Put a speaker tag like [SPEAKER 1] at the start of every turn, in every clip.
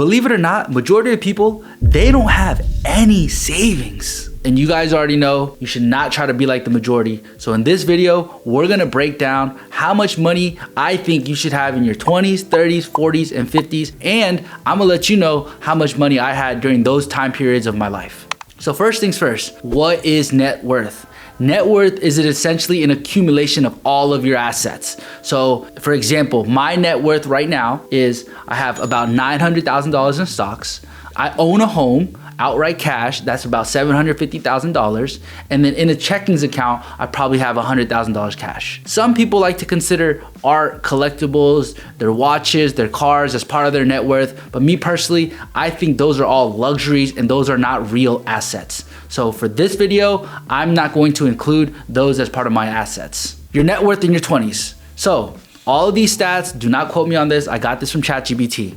[SPEAKER 1] believe it or not, majority of people, they don't have any savings. And you guys already know you should not try to be like the majority. So in this video, we're gonna break down how much money I think you should have in your 20s, 30s, 40s, and 50s. And I'm gonna let you know how much money I had during those time periods of my life. So first things first, what is net worth? Net worth is essentially an accumulation of all of your assets. So for example, my net worth right now is I have about $900,000 in stocks. I own a home, outright cash, that's about $750,000. And then in a checkings account, I probably have $100,000 cash. Some people like to consider art, collectibles, their watches, their cars as part of their net worth. But me personally, I think those are all luxuries and those are not real assets. So for this video, I'm not going to include those as part of my assets. Your net worth in your 20s. So all of these stats, do not quote me on this. I got this from ChatGPT.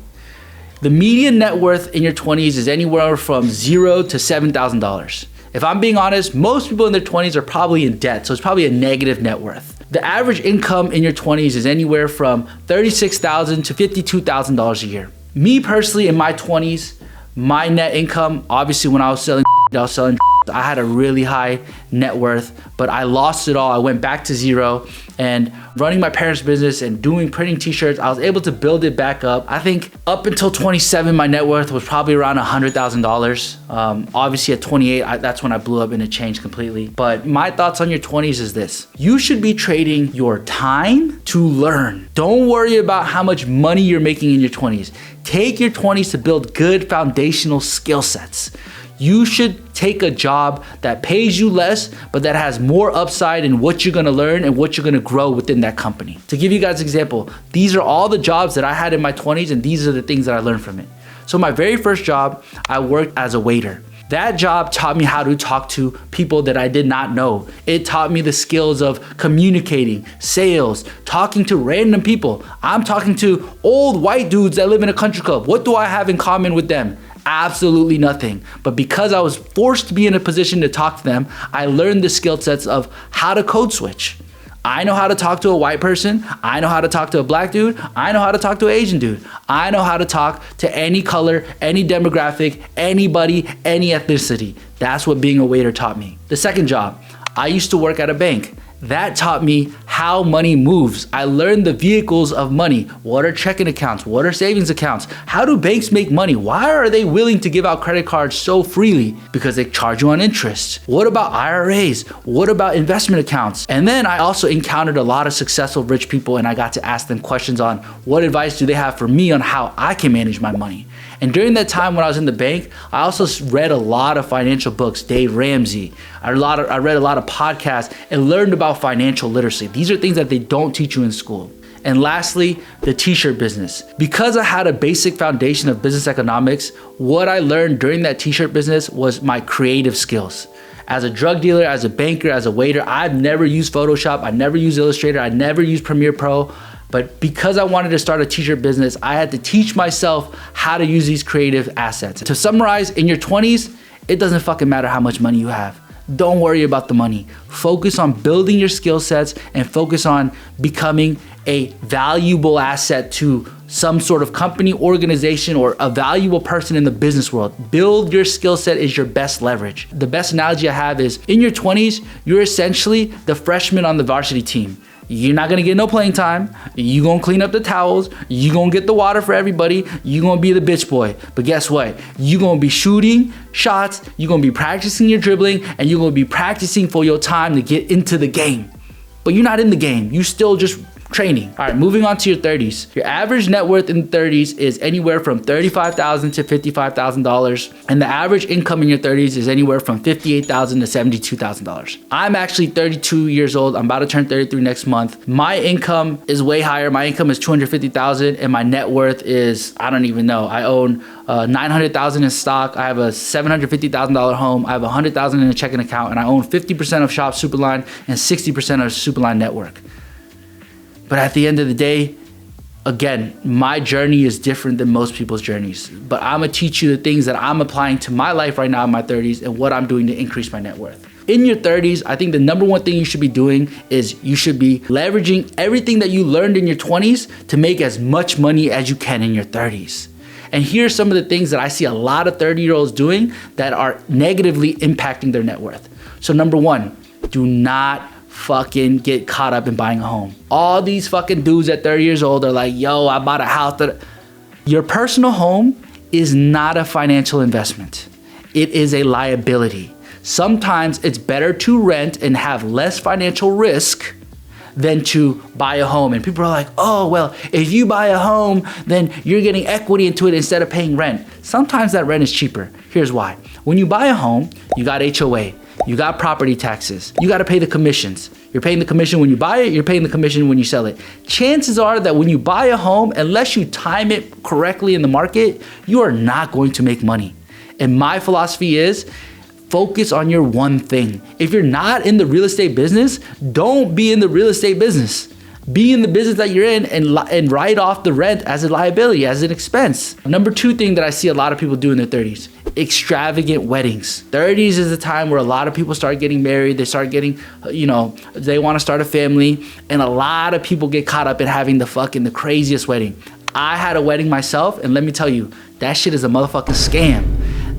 [SPEAKER 1] The median net worth in your 20s is anywhere from $0 to $7,000. If I'm being honest, most people in their 20s are probably in debt, so it's probably a negative net worth. The average income in your 20s is anywhere from $36,000 to $52,000 a year. Me personally, in my 20s, my net income, obviously when I was selling, I had a really high net worth, but I lost it all. I went back to zero, and running my parents' business and doing printing t-shirts, I was able to build it back up. I think up until 27, my net worth was probably around $100,000. Obviously at 28, that's when I blew up and it changed completely. But my thoughts on your 20s is this. You should be trading your time to learn. Don't worry about how much money you're making in your 20s. Take your 20s to build good foundational skill sets. You should take a job that pays you less, but that has more upside in what you're gonna learn and what you're gonna grow within that company. To give you guys an example, these are all the jobs that I had in my 20s, and these are the things that I learned from it. So my very first job, I worked as a waiter. That job taught me how to talk to people that I did not know. It taught me the skills of communicating, sales, talking to random people. I'm talking to old white dudes that live in a country club. What do I have in common with them? Absolutely nothing. But because I was forced to be in a position to talk to them, I learned the skill sets of how to code switch. I know how to talk to a white person. I know how to talk to a black dude. I know how to talk to an Asian dude. I know how to talk to any color, any demographic, anybody, any ethnicity. That's what being a waiter taught me. The second job, I used to work at a bank. That taught me how money moves. I learned the vehicles of money. What are checking accounts? What are savings accounts? How do banks make money? Why are they willing to give out credit cards so freely? Because they charge you on interest. What about IRAs? What about investment accounts? And then I also encountered a lot of successful rich people, and I got to ask them questions on what advice do they have for me on how I can manage my money. And during that time when I was in the bank, I also read a lot of financial books, Dave Ramsey. I read a lot of podcasts and learned about financial literacy. These are things that they don't teach you in school. And lastly, the t-shirt business. Because I had a basic foundation of business economics, what I learned during that t-shirt business was my creative skills. As a drug dealer, as a banker, as a waiter, I've never used Photoshop, I never used Illustrator, I never used Premiere Pro. But because I wanted to start a t-shirt business, I had to teach myself how to use these creative assets. To summarize, in your 20s, it doesn't fucking matter how much money you have. Don't worry about the money. Focus on building your skill sets and focus on becoming a valuable asset to some sort of company, organization, or a valuable person in the business world. Build your skill set is your best leverage. The best analogy I have is in your 20s, you're essentially the freshman on the varsity team. You're not gonna get no playing time. You gonna clean up the towels. You gonna get the water for everybody. You gonna be the bitch boy. But guess what? You gonna be shooting shots. You gonna be practicing your dribbling, and you're gonna be practicing for your time to get into the game. But you're not in the game. You still just training. All right, moving on to your 30s. Your average net worth in the 30s is anywhere from $35,000 to $55,000. And the average income in your 30s is anywhere from $58,000 to $72,000. I'm actually 32 years old. I'm about to turn 33 next month. My income is way higher. My income is $250,000 and my net worth is, I don't even know. I own $900,000 in stock. I have a $750,000 home. I have $100,000 in a checking account, and I own 50% of Shop Superline and 60% of Superline Network. But at the end of the day, again, my journey is different than most people's journeys. But I'm gonna teach you the things that I'm applying to my life right now in my 30s and what I'm doing to increase my net worth. In your 30s, I think the number one thing you should be doing is you should be leveraging everything that you learned in your 20s to make as much money as you can in your 30s. And here's some of the things that I see a lot of 30-year-olds doing that are negatively impacting their net worth. So number one, do not fucking get caught up in buying a home. All these fucking dudes at 30 years old are like, yo, I bought a house. Your personal home is not a financial investment. It is a liability. Sometimes it's better to rent and have less financial risk than to buy a home. And people are like, oh, well, if you buy a home, then you're getting equity into it instead of paying rent. Sometimes that rent is cheaper. Here's why. When you buy a home, you got HOA, you got property taxes, you got to pay the commissions. You're paying the commission when you buy it, you're paying the commission when you sell it. Chances are that when you buy a home, unless you time it correctly in the market, you are not going to make money. And my philosophy is, focus on your one thing. If you're not in the real estate business, don't be in the real estate business. Be in the business that you're in and write off the rent as a liability, as an expense. Number two thing that I see a lot of people do in their 30s, extravagant weddings. 30s is the time where a lot of people start getting married. They start getting, they want to start a family. And a lot of people get caught up in having the craziest wedding. I had a wedding myself, and let me tell you, that shit is a motherfucking scam.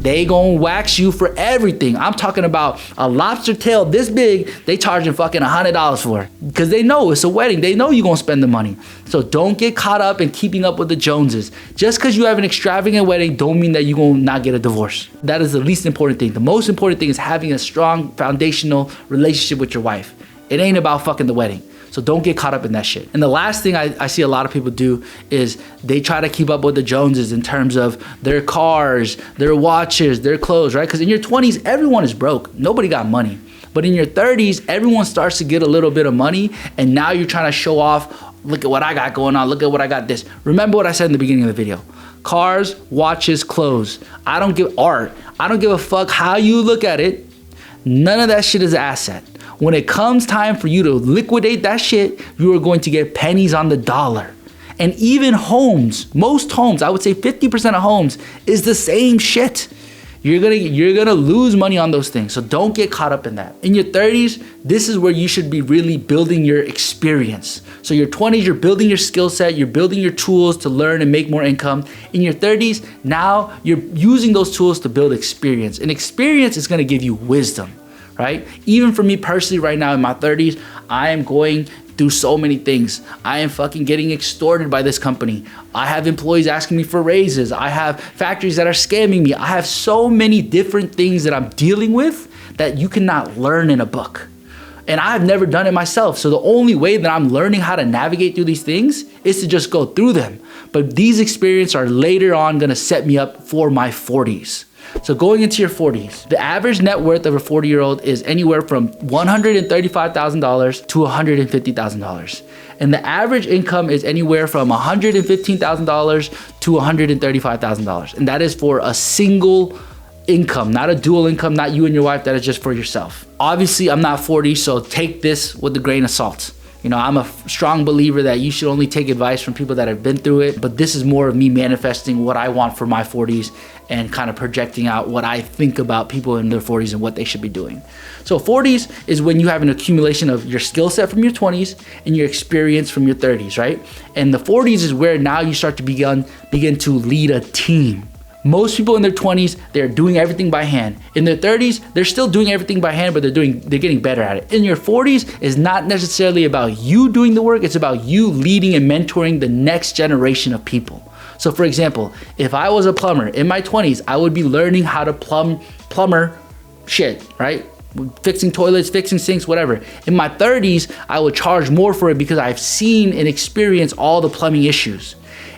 [SPEAKER 1] They gonna wax you for everything. I'm talking about a lobster tail this big, they charging fucking $100 for it. Because they know it's a wedding. They know you're gonna spend the money. So don't get caught up in keeping up with the Joneses. Just because you have an extravagant wedding don't mean that you're gonna not get a divorce. That is the least important thing. The most important thing is having a strong foundational relationship with your wife. It ain't about fucking the wedding. So don't get caught up in that shit. And the last thing I see a lot of people do is they try to keep up with the Joneses in terms of their cars, their watches, their clothes, right? Because in your 20s, everyone is broke. Nobody got money. But in your 30s, everyone starts to get a little bit of money. And now you're trying to show off, look at what I got going on. Look at what I got this. Remember what I said in the beginning of the video. Cars, watches, clothes. I don't give art. I don't give a fuck how you look at it. None of that shit is an asset. When it comes time for you to liquidate that shit, you are going to get pennies on the dollar. And even homes, most homes, I would say 50% of homes is the same shit. You're gonna lose money on those things. So don't get caught up in that. In your 30s, this is where you should be really building your experience. So your 20s, you're building your skill set, you're building your tools to learn and make more income. In your 30s, now you're using those tools to build experience. And experience is gonna give you wisdom. Right? Even for me personally right now in my 30s, I am going through so many things. I am fucking getting extorted by this company. I have employees asking me for raises. I have factories that are scamming me. I have so many different things that I'm dealing with that you cannot learn in a book. And I've never done it myself. So the only way that I'm learning how to navigate through these things is to just go through them. But these experiences are later on gonna set me up for my 40s. So going into your 40s, the average net worth of a 40-year-old is anywhere from $135,000 to $150,000. And the average income is anywhere from $115,000 to $135,000. And that is for a single income, not a dual income, not you and your wife, that is just for yourself. Obviously, I'm not 40, so take this with a grain of salt. I'm a strong believer that you should only take advice from people that have been through it, but this is more of me manifesting what I want for my 40s and kind of projecting out what I think about people in their 40s and what they should be doing. So 40s is when you have an accumulation of your skill set from your 20s and your experience from your 30s, right? And the 40s is where now you start to begin to lead a team. Most people in their 20s, they're doing everything by hand. In their 30s, they're still doing everything by hand, but they're getting better at it. In your 40s, it's not necessarily about you doing the work, it's about you leading and mentoring the next generation of people. So for example, if I was a plumber in my 20s, I would be learning how to plumber shit, right? Fixing toilets, fixing sinks, whatever. In my 30s, I would charge more for it because I've seen and experienced all the plumbing issues.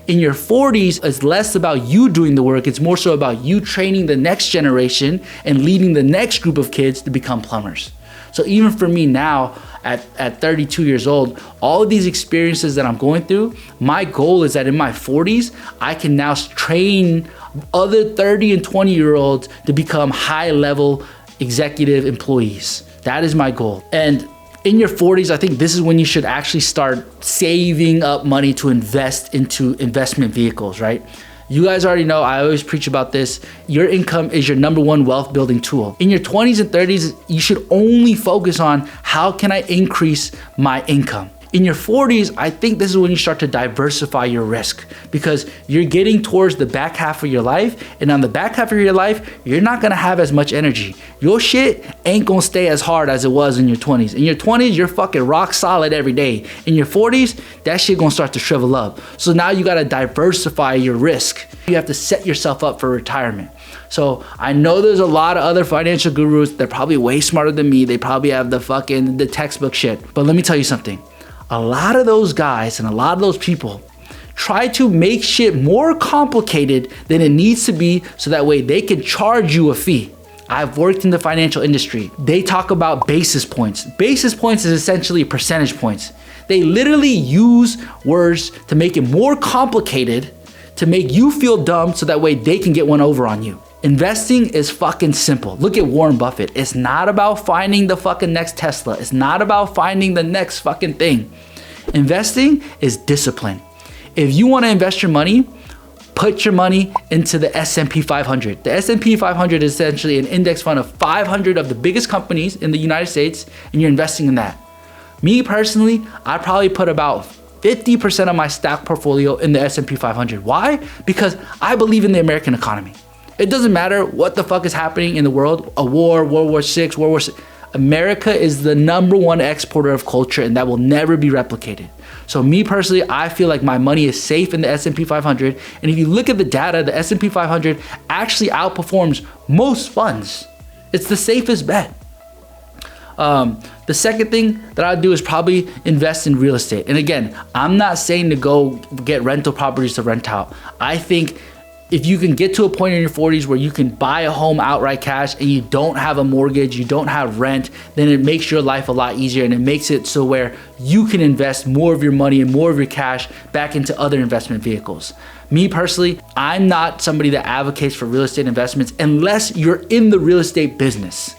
[SPEAKER 1] In your 40s, it's less about you doing the work. It's more so about you training the next generation and leading the next group of kids to become plumbers. So even for me now, at 32 years old, all of these experiences that I'm going through, my goal is that in my 40s, I can now train other 30 and 20-year-olds to become high-level executive employees. That is my goal. And in your 40s, I think this is when you should actually start saving up money to invest into investment vehicles, right? You guys already know, I always preach about this. Your income is your number one wealth building tool. In your 20s and 30s, you should only focus on how can I increase my income. In your 40s, I think this is when you start to diversify your risk, because you're getting towards the back half of your life, and on the back half of your life, you're not gonna have as much energy. Your shit ain't gonna stay as hard as it was in your 20s. In your 20s, you're fucking rock solid every day. In your 40s, that shit gonna start to shrivel up. So now you gotta diversify your risk. You have to set yourself up for retirement. So I know there's a lot of other financial gurus. They're probably way smarter than me. They probably have the textbook shit. But let me tell you something. A lot of those guys and a lot of those people try to make shit more complicated than it needs to be, so that way they can charge you a fee. I've worked in the financial industry. They talk about basis points. Basis points is essentially percentage points. They literally use words to make it more complicated, to make you feel dumb, so that way they can get one over on you. Investing is fucking simple. Look at Warren Buffett. It's not about finding the fucking next Tesla. It's not about finding the next fucking thing. Investing is discipline. If you want to invest your money, put your money into the S&P 500. The S&P 500 is essentially an index fund of 500 of the biggest companies in the United States, and you're investing in that. Me personally, I probably put about 50% of my stock portfolio in the S&P 500. Why? Because I believe in the American economy. It doesn't matter what the fuck is happening in the world, a war, World War VI, World War VI. America is the #1 exporter of culture, and that will never be replicated. So me personally, I feel like my money is safe in the S&P 500. And if you look at the data, the S&P 500 actually outperforms most funds. It's the safest bet. The second thing that I'd do is probably invest in real estate. And again, I'm not saying to go get rental properties to rent out. I think if you can get to a point in your 40s where you can buy a home outright cash and you don't have a mortgage, you don't have rent, then it makes your life a lot easier, and it makes it so where you can invest more of your money and more of your cash back into other investment vehicles. Me personally, I'm not somebody that advocates for real estate investments unless you're in the real estate business.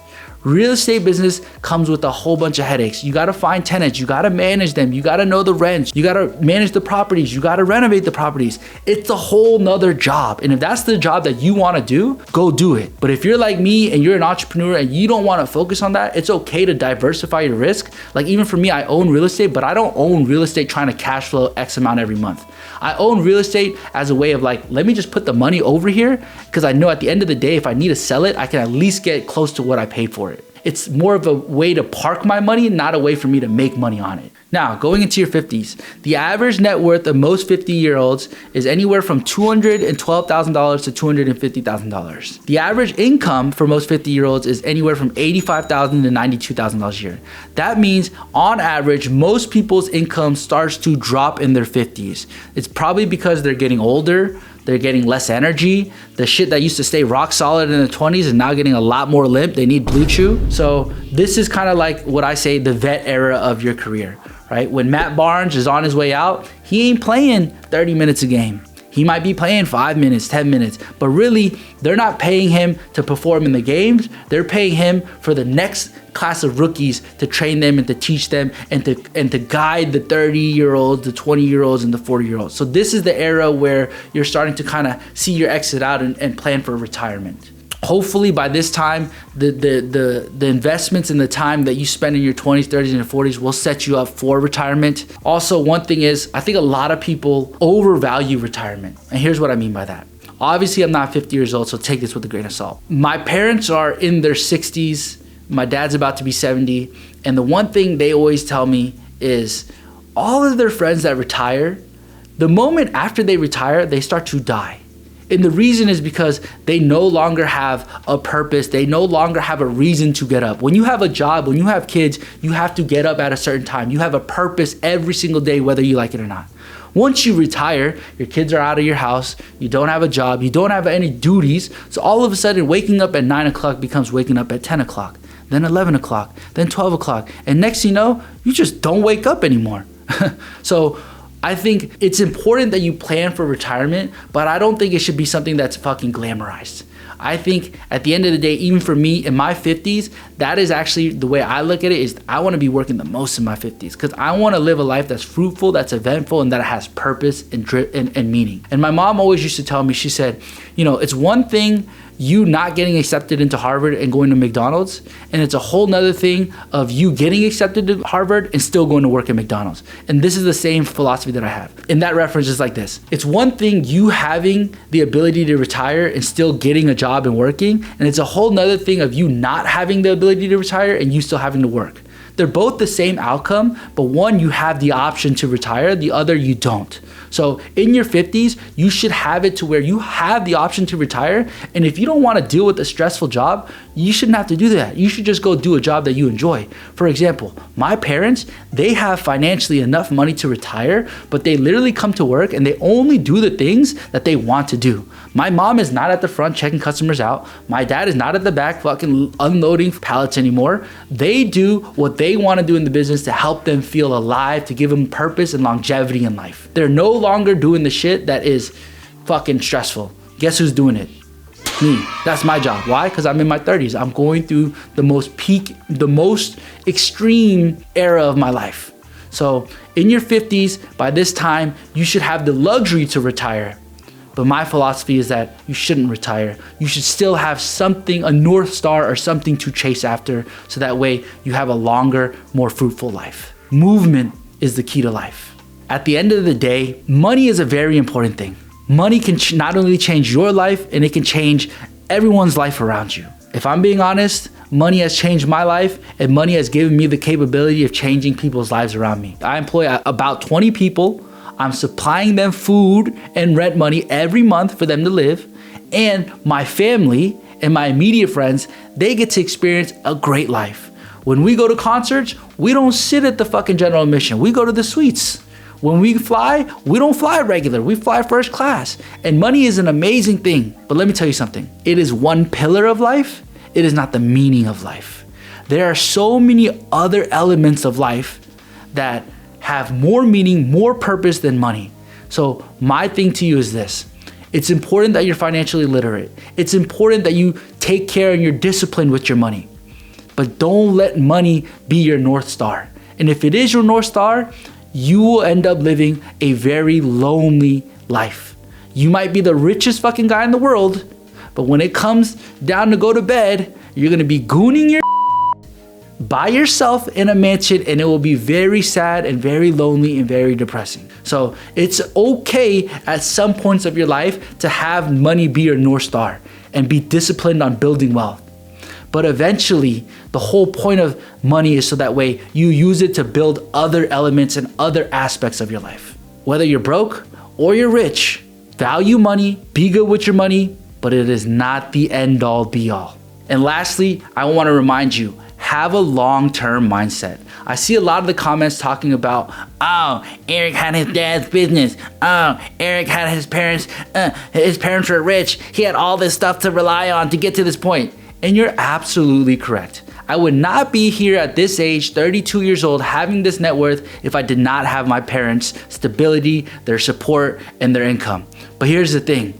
[SPEAKER 1] Real estate business comes with a whole bunch of headaches. You gotta find tenants, you gotta manage them, you gotta know the rents, you gotta manage the properties, you gotta renovate the properties. It's a whole nother job. And if that's the job that you wanna do, go do it. But if you're like me and you're an entrepreneur and you don't wanna focus on that, it's okay to diversify your risk. Like even for me, I own real estate, but I don't own real estate trying to cash flow X amount every month. I own real estate as a way of like, let me just put the money over here, because I know at the end of the day, if I need to sell it, I can at least get close to what I paid for it. It's more of a way to park my money, not a way for me to make money on it. Now, going into your 50s, the average net worth of most 50-year-olds is anywhere from $212,000 to $250,000. The average income for most 50-year-olds is anywhere from $85,000 to $92,000 a year. That means, on average, most people's income starts to drop in their 50s. It's probably because they're getting older, they're getting less energy. The shit that used to stay rock solid in the 20s is now getting a lot more limp. They need Blue Chew. So this is kind of like what I say, the vet era of your career, right? When Matt Barnes is on his way out, he ain't playing 30 minutes a game. He might be playing 5 minutes, 10 minutes, but really they're not paying him to perform in the games. They're paying him for the next class of rookies to train them and to teach them and to guide the 30-year-olds, the 20-year-olds, and the 40-year-olds. So this is the era where you're starting to kind of see your exit out and plan for retirement. Hopefully by this time, the investments and the time that you spend in your 20s, 30s, and 40s will set you up for retirement. Also, one thing is, I think a lot of people overvalue retirement. And here's what I mean by that. Obviously, I'm not 50 years old, so take this with a grain of salt. My parents are in their 60s. My dad's about to be 70. And the one thing they always tell me is all of their friends that retire, the moment after they retire, they start to die. And the reason is because they no longer have a purpose. They no longer have a reason to get up. When you have a job, when you have kids, you have to get up at a certain time. You have a purpose every single day, whether you like it or not. Once you retire, your kids are out of your house, you don't have a job, you don't have any duties. So all of a sudden, waking up at 9 o'clock becomes waking up at 10 o'clock, then 11 o'clock, then 12 o'clock. And next thing you know, you just don't wake up anymore. So I think it's important that you plan for retirement, but I don't think it should be something that's fucking glamorized. I think at the end of the day, even for me in my 50s, that is actually the way I look at it, is I want to be working the most in my 50s because I want to live a life that's fruitful, that's eventful, and that has purpose and meaning. And my mom always used to tell me, she said, you know, it's one thing you not getting accepted into Harvard and going to McDonald's. And it's a whole nother thing of you getting accepted to Harvard and still going to work at McDonald's. And this is the same philosophy that I have. And that reference is like this. It's one thing you having the ability to retire and still getting a job and working. And it's a whole nother thing of you not having the ability to retire and you still having to work. They're both the same outcome, but one, you have the option to retire, the other, you don't. So in your 50s, you should have it to where you have the option to retire. And if you don't want to deal with a stressful job, you shouldn't have to do that. You should just go do a job that you enjoy. For example, my parents, they have financially enough money to retire, but they literally come to work and they only do the things that they want to do. My mom is not at the front checking customers out. My dad is not at the back fucking unloading pallets anymore. They do what they want to do in the business to help them feel alive, to give them purpose and longevity in life. They're no longer doing the shit that is fucking stressful. Guess who's doing it? Me. That's my job. Why? Because I'm in my 30s. I'm going through the most peak, the most extreme era of my life. So in your 50s, by this time, you should have the luxury to retire. But my philosophy is that you shouldn't retire. You should still have something, a North Star or something to chase after, so that way you have a longer, more fruitful life. Movement is the key to life. At the end of the day, money is a very important thing. Money can not only change your life, and it can change everyone's life around you. If I'm being honest, money has changed my life, and money has given me the capability of changing people's lives around me. I employ about 20 people. I'm supplying them food and rent money every month for them to live. And my family and my immediate friends, they get to experience a great life. When we go to concerts, we don't sit at the fucking general admission. We go to the suites. When we fly, we don't fly regular. We fly first class. And money is an amazing thing. But let me tell you something. It is one pillar of life. It is not the meaning of life. There are so many other elements of life that have more meaning, more purpose than money. So my thing to you is this. It's important that you're financially literate. It's important that you take care and you're disciplined with your money. But don't let money be your North Star. And if it is your North Star, you will end up living a very lonely life. You might be the richest fucking guy in the world, but when it comes down to go to bed, you're gonna be gooning your by yourself in a mansion, and it will be very sad and very lonely and very depressing. So it's okay at some points of your life to have money be your North Star and be disciplined on building wealth. But eventually, the whole point of money is so that way you use it to build other elements and other aspects of your life. Whether you're broke or you're rich, value money, be good with your money, but it is not the end all be all. And lastly, I want to remind you, have a long-term mindset. I see a lot of the comments talking about, oh, Eric had his dad's business. Oh, Eric had his parents were rich. He had all this stuff to rely on to get to this point. And you're absolutely correct. I would not be here at this age, 32 years old, having this net worth if I did not have my parents' stability, their support, and their income. But here's the thing.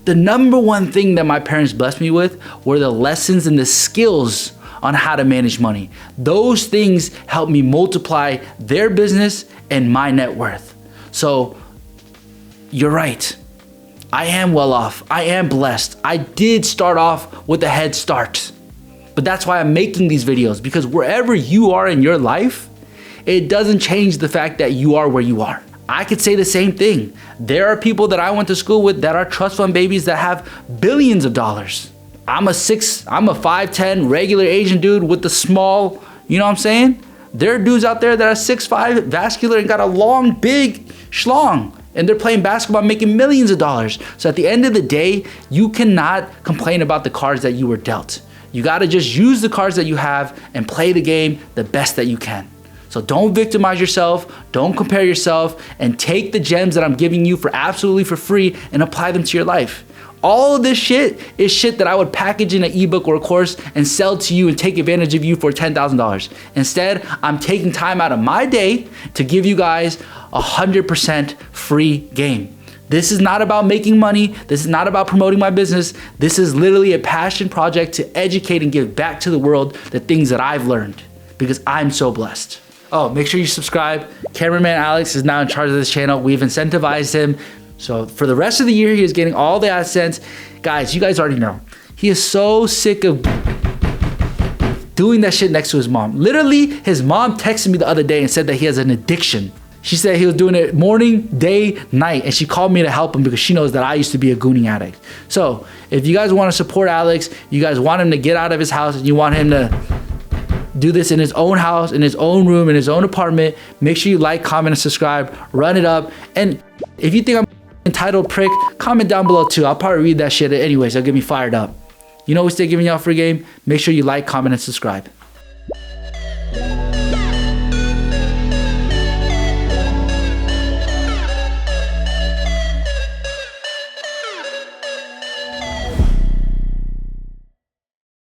[SPEAKER 1] The number one thing that my parents blessed me with were the lessons and the skills on how to manage money. Those things helped me multiply their business and my net worth. So you're right. I am well off. I am blessed. I did start off with a head start. But that's why I'm making these videos, because wherever you are in your life, it doesn't change the fact that you are where you are. I could say the same thing. There are people that I went to school with that are trust fund babies that have billions of dollars. I'm a 5'10" regular Asian dude with the small, you know what I'm saying? There are dudes out there that are 6'5", vascular, and got a long, big schlong. And they're playing basketball, making millions of dollars. So at the end of the day, you cannot complain about the cards that you were dealt. You gotta just use the cards that you have and play the game the best that you can. So don't victimize yourself, don't compare yourself, and take the gems that I'm giving you for absolutely for free and apply them to your life. All of this shit is shit that I would package in an ebook or a course and sell to you and take advantage of you for $10,000. Instead, I'm taking time out of my day to give you guys 100% free game. This is not about making money. This is not about promoting my business. This is literally a passion project to educate and give back to the world the things that I've learned, because I'm so blessed. Oh, make sure you subscribe. Cameraman Alex is now in charge of this channel. We've incentivized him So for the rest of the year, he is getting all the AdSense. Guys, you guys already know. He is so sick of doing that shit next to his mom. Literally, his mom texted me the other day and said that he has an addiction. She said he was doing it morning, day, night, and she called me to help him because she knows that I used to be a gooning addict. So if you guys want to support Alex, you guys want him to get out of his house and you want him to do this in his own house, in his own room, in his own apartment, make sure you like, comment, and subscribe, run it up. And if you think I'm entitled prick, comment down below too. I'll probably read that shit anyways. It'll get me fired up. You know we stay giving y'all free game. Make sure you like, comment, and subscribe.